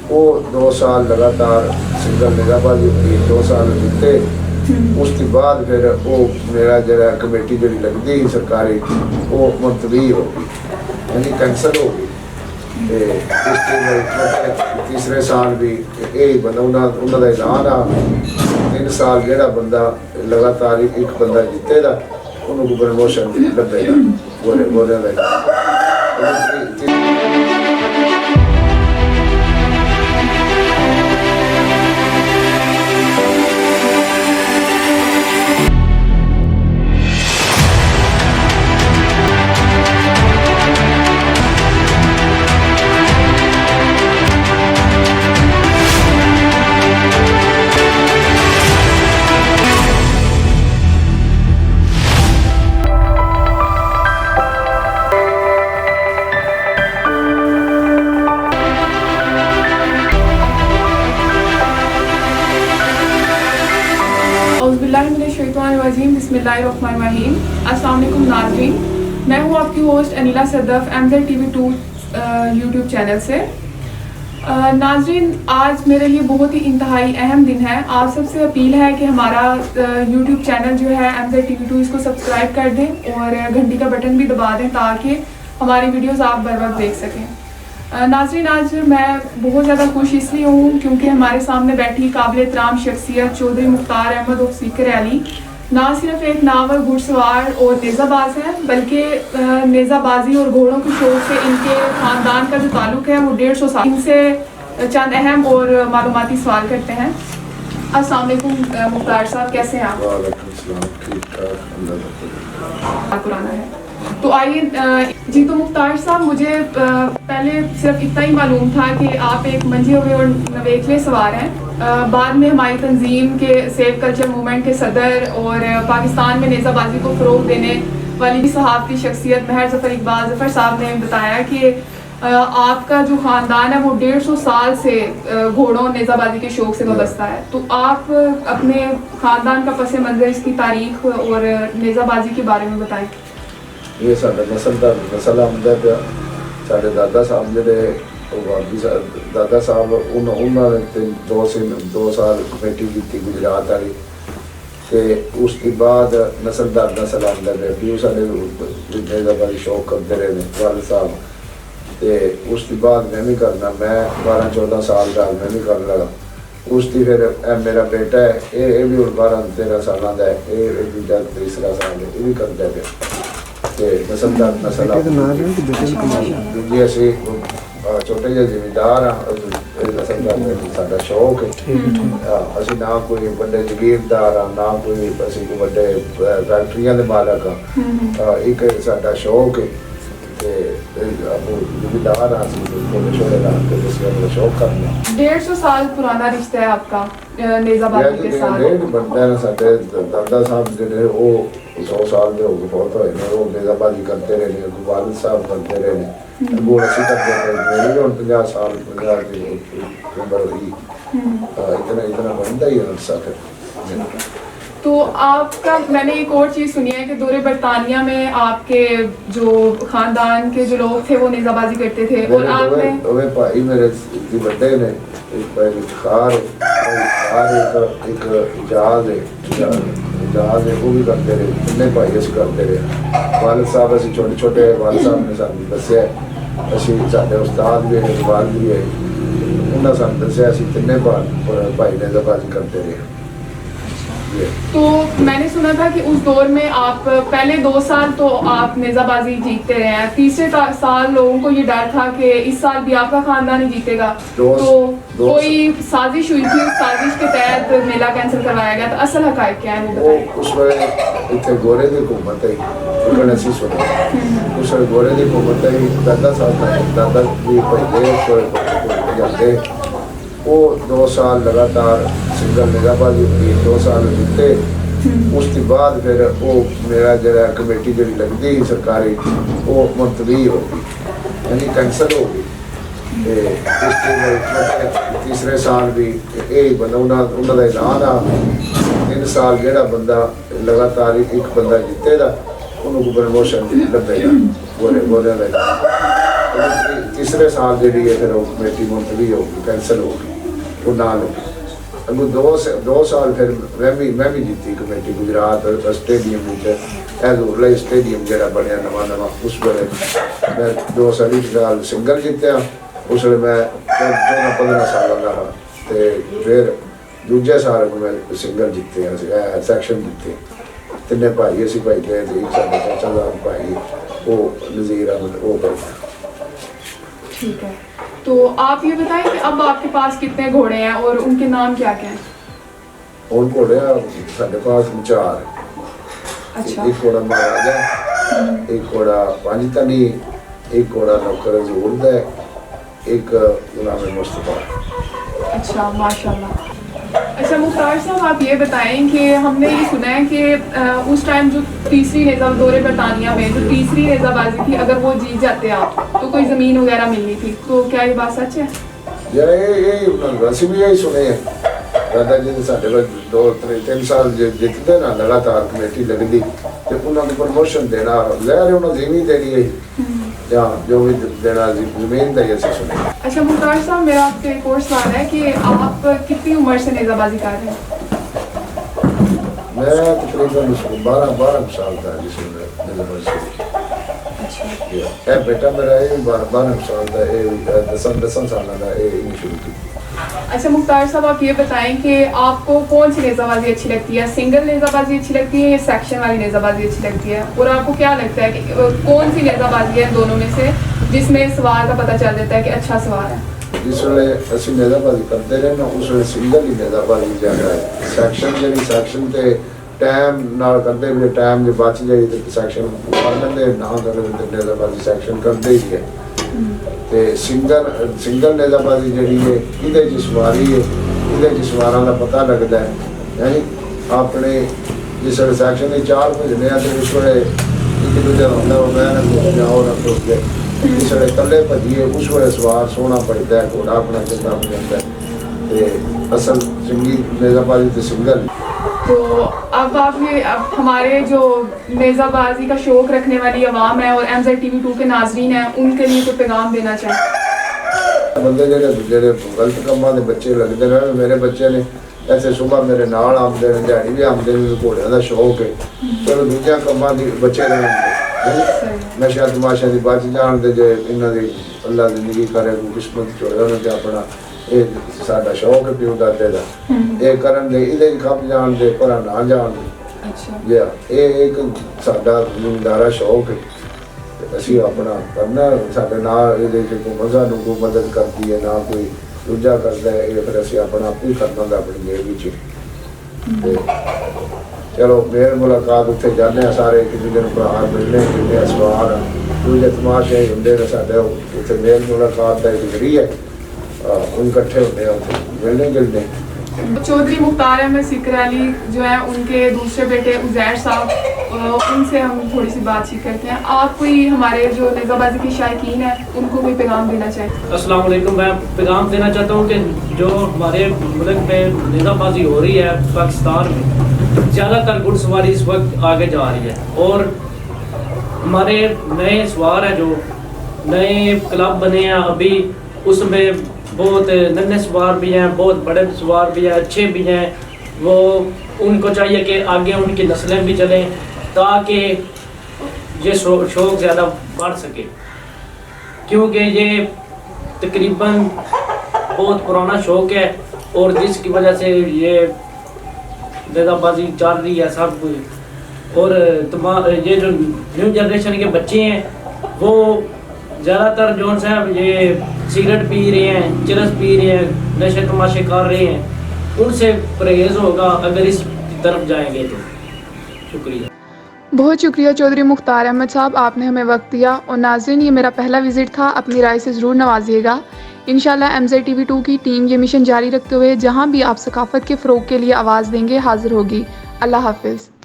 वो 2 साल लगातार सिंगल निगाहबाजी की 2 साल जीते। उसके बाद फिर वो मेरा जरा कमेटी जी लगती सरकारी वो मुलतवी हो गई, यानी कैंसल हो गई। तीसरे साल भी यही बंदा उन्होंने ऐलान आ 3 साल जो बंदा लगातार एक बंदा जीतेगा उन्होंने प्रमोशन लभेगा बोले बिस्मिल्लाहिर्रहमानिर्रहीम। अस्सलाम वालेकुम नाज़रीन, मैं हूँ आपकी host Aneela Sadaf MZ TV2 YouTube channel से। नाज़रीन, आज मेरे लिए बहुत ही इंतहाई अहम दिन है। आप सबसे अपील है कि हमारा यूट्यूब चैनल जो है MZ TV2 इसको सब्सक्राइब कर दें और घंटी का बटन भी दबा दें ताकि हमारी वीडियोज़ आप बर वक्त देख सकें। नाज़रीन, आज मैं बहुत ज़्यादा खुश इसलिए हूँ क्योंकि हमारे सामने बैठी काबिल एहतराम शख्सियत चौधरी मुख्तार अहमद उर्फ सीकर अली ना सिर्फ एक नावल घुड़सवार और नेज़ाबाज हैं बल्कि नेज़ाबाजी और घोड़ों के शौक से इनके ख़ानदान का जो ताल्लुक़ है वो 150 साल। इनसे चंद अहम और मालूमाती सवाल करते हैं। अस्सलाम वालेकुम मुख्तार साहब, कैसे हैं आप? पुराना है तो आइए जी। तो मुख्तार साहब, मुझे पहले सिर्फ इतना ही मालूम था कि आप एक मंझे हुए और नवेकले सवार हैं। बाद में हमारी तंजीम के सेफ कल्चर मूवमेंट के सदर और पाकिस्तान में नेज़ाबाजी को फ़रोग देने वाली सहाफ़ती शख्सियत महर ज़फ़र इकबाल ज़फ़र साहब ने बताया कि आपका जो ख़ानदान है वो 150 साल से घोड़ों नेज़ाबाजी के शौक़ से वाबस्ता है। तो आप अपने ख़ानदान का पस मंज़र, इसकी तारीख़ और नेज़ाबाजी के बारे में बताएँ। ये साडा नस्ल आमदा पिया। साडे दादा साहब जो दादा साहब उन्होंने 2 साल कमेटी की गुजरात वाली, तो उसके बाद नस्ल दर नस्ल आमदा पिया। भी साडे नेज़ाबाजी शौक करते रहे वाल साहब, तो उसके बाद मैं भी करना, मैं 12-14 साल का मैं भी कर लगा। उसकी फिर मेरा बेटा है ये भी 12-13 साल का है, ये दूजा तीसरा साल है, ये भी करता पे नस्ल दर नस्ल दूजी असी छोटे जे जिमीदार हाँ। नस्ल दर साडा शौक है। असी ना कोई बड़े जगीरदार हाँ, ना कोई असी कोई बड़े फैक्ट्रियां दे मालक हाँ। एक साडा शौक है जिमीदार हाँ, छोटे छोटे रख के अपना शौक करना। 150 साल पुराना रिश्ता है आपका नेज़ाबाजी के साथ। बनता है ना, साडे दादा साहब जो वो 100 साल के हो गए बहुत होए ने, वो नेज़ाबाजी करते रहे, वालिद साहब करते रहे, वो असी करते रहे। मेरी भी 50 साल 50 की उम्र हुई, इतना बनता ही है अरसा फिर। तो आपका मैंने एक और चीज़ सुनी है कि दौरे बरतानिया में आपके जो ख़ानदान के जो लोग थे वो नेज़ाबाजी करते थे और आपने भाई मेरे बड़े ने एक खार एक जहाज है वो भी करते रहे, तिन्ने भाई अस करते रहे। वालिद साहब असी छोटे छोटे वालिद साहब ने सानू दस्सिया, असी साडे उस्ताद भी है, वालिद भी है, उन्होंने सानू दस्सिया असी तिन्ने भाई नेज़ाबाजी करते रहे। तो मैंने सुना था कि उस दौर में आप पहले 2 साल तो आप नेज़ाबाजी जीतते रहे हैं, तीसरे साल लोगों को ये डर था कि इस साल भी आपका ख़ानदान ही जीतेगा, तो कोई साजिश हुई थी, उस साजिश के तहत मेला कैंसिल करवाया गया। तो असल हक़ाइक़ क्या है वो बताइए। उस वेले इतने गोरे की हुकूमत है, असी सुना उस वेले गोरे की हुकूमत है। दादा साहब दादा भी जाते वो 2 साल लगातार सिंगल निगाहबाजी की 2 साल जीते। उसके बाद फिर वो मेरा जरा कमेटी जी लगती सरकारी वो मुलतवी हो गई, यानी कैंसल हो गई। तीसरे साल भी यही बंदा उन्होंने ऐलान आ 3 साल जो बंदा लगातार एक बंदा जीतेगा उन्होंने प्रमोशन लभेगा बोले तीसरे साल जी है फिर वो कमेटी मुलतवी होगी, कैंसल होगी, वो ना होगी। अगू 2 साल फिर मैं भी जीती कमेटी गुजरात स्टेडियम में स्टेडियम जो बनया नवा उस वे मैं 2 साल सिंगल जीत्या। उस वे मैं 14-15 साल का हाँ, तो फिर दूजे साल मैं सिंगल जीते सैक्शन जीते। तिने भाई असी भाई गए साढ़े चाचा का भाई वो नज़ीर अहमद वो करता। ठीक है, तो आप ये बताएं कि अब आपके पास कितने घोड़े हैं और उनके नाम क्या क्या हैं? और घोड़े साढ़े पास 4। अच्छा। एक घोड़ा महाराजा, एक घोड़ा पंजतनी, एक घोड़ा नौकर ज़हूर है, एक गुलाम मुस्तफा। अच्छा, माशाल्लाह। अच्छा मुख्तार साहब, आप ये बताएं कि हमने ये सुना है कि उस टाइम जो तीसरी नेज़ा दौरे बरतानिया में जो तीसरी नेज़ाबाजी थी, अगर वो जीत जाते आप तो कोई ज़मीन वगैरह मिलनी थी, तो क्या ये बात सच है? यार ये वैसे भी यही सुने हैं दादा जी ने साढ़े 2-3 साल जितते ना लगातार कमेटी लगती तो उन्होंने प्रमोशन देना लहर उन्होंने ज़मीन देनी है या जो भी देना ज़मीन का ऐसे सुने। अच्छा मुख्तार साहब, मेरा आपसे एक और सवाल है कि आप कितनी उम्र से नेज़ाबाजी कर रहे हैं? मैं तकरीबन 12 साल का जिसमें अच्छा बेटा मेरा 12 साल का 10 साल का शुरू की। अच्छा मुख्तार साहब, आप ये बताएं कि आपको कौन सी नेज़ाबाजी अच्छी लगती है? सिंगल नेज़ाबाजी अच्छी लगती है या सेक्शन वाली नेज़ाबाजी अच्छी लगती है? और आपको क्या लगता है कि कौन सी नेज़ाबाजी है दोनों में से जिसमें सवार का पता चल जाता है कि अच्छा सवार है? जिस वे असं नेज़ाबाजी करते रहे ना उस वे सिंगल ही नेज़ाबाजी ज़्यादा है। सैक्शन जी सैक्शन से टाइम ना करते हुए टाइम जो बच जाए तो सैक्शन कर लेंगे, ना करें तो नेज़ाबाजी सैक्शन करते ही है। तो सिंगल नेज़ाबाजी जी है ये सवारी है, ये सवार का पता लगता है। यानी अपने जिस वे सैक्शन के 4 भजने तो उस वे एक दूजे होंगे वो मैं ना घुस जाओ ना घुस गए, जिस वे कले भजिए उस वे सवार सोहना पड़ता है, घोड़ा अपना चंगा हो जाता है। तो असल चंगी नेज़ाबाजी तो सिंगल। तो अब हमारे जो नेज़ाबाजी का शौक रखने वाली आवाम है और MZTV2 के नाजरीन हैं उनके लिए तो पैगाम देना चाहिए। बंदे जेडे गलत कामों के बच्चे लगते हैं, मेरे बच्चे ने ऐसे सुबह मेरे नाल आते हैं, दिहाड़ी भी आते हैं, घोड़िया का शौक है, चलो दूसरे कामों के बच्चे रहेंगे नशा तमाशा की बच जान दे जे इन्हों की अल्लाह जिंदगी करे किस्मत चोड़े उन्होंने अपना ये साडा शौक है प्यो दादे का ये करन दे इहदे खप जान दे पर ना जान दे। अच्छा। ये एक साडा जिम्मेदारा शौक है, असी अपना करना साडे नाल इहदे च कोई सानू कोई मदद करती है ना कोई दूजा करता है, ये फिर असी अपना आप ही करना अपनी जेब विच। चलो मेल मुलाकात उत्थे जाने सारे एक दूजे नूं भरा मिलने जिन्ने सवार दूजे तमाशे हुंदे ने साडे उत्थे मेल मुलाकात का एक जरिया उन इकट्ठे होते हैं उत्थे मिलने गिलने। चौधरी मुख्तार अहमद सिकर अली जो है उनके दूसरे बेटे उजैर साहब, उनसे हम थोड़ी सी बातचीत करते हैं। आप कोई हमारे जो नेज़ाबाजी के शायकीन हैं उनको कोई पैगाम देना चाहें? अस्सलाम वालेकुम। मैं पैगाम देना चाहता हूँ कि जो हमारे मुल्क में नेज़ाबाजी हो रही है पाकिस्तान में, ज़्यादातर घुड़सवारी इस वक्त आगे जा रही है और हमारे नए सवार हैं जो नए क्लब बने हैं अभी, उसमें बहुत नन्हे सवार भी हैं, बहुत बड़े सवार भी हैं, अच्छे भी हैं। वो उनको चाहिए कि आगे उनकी नस्लें भी चलें ताकि ये शौक़ ज़्यादा बढ़ सके, क्योंकि ये तकरीबन बहुत पुराना शौक़ है और जिसकी वजह से ये नेज़ाबाजी चल रही है सब कुछ। और ये जो न्यू जनरेशन के बच्चे हैं वो ज़्यादातर जो साहब ये सिगरेट पी रहे हैं, चरस पी रहे हैं, नशे तमाशे कर रहे हैं, उनसे परहेज़ होगा अगर इस तरफ जाएंगे तो। शुक्रिया। बहुत शुक्रिया चौधरी मुख्तार अहमद साहब, आपने हमें वक्त दिया। और नाज़रीन, ये मेरा पहला विज़िट था, अपनी राय से ज़रूर नवाजिएगा। इंशाल्लाह MZTV2 की टीम ये मिशन जारी रखते हुए जहाँ भी आप सकाफ़त के फ़रोग़ के लिए आवाज़ देंगे हाज़िर होगी। अल्लाह हाफ़िज़।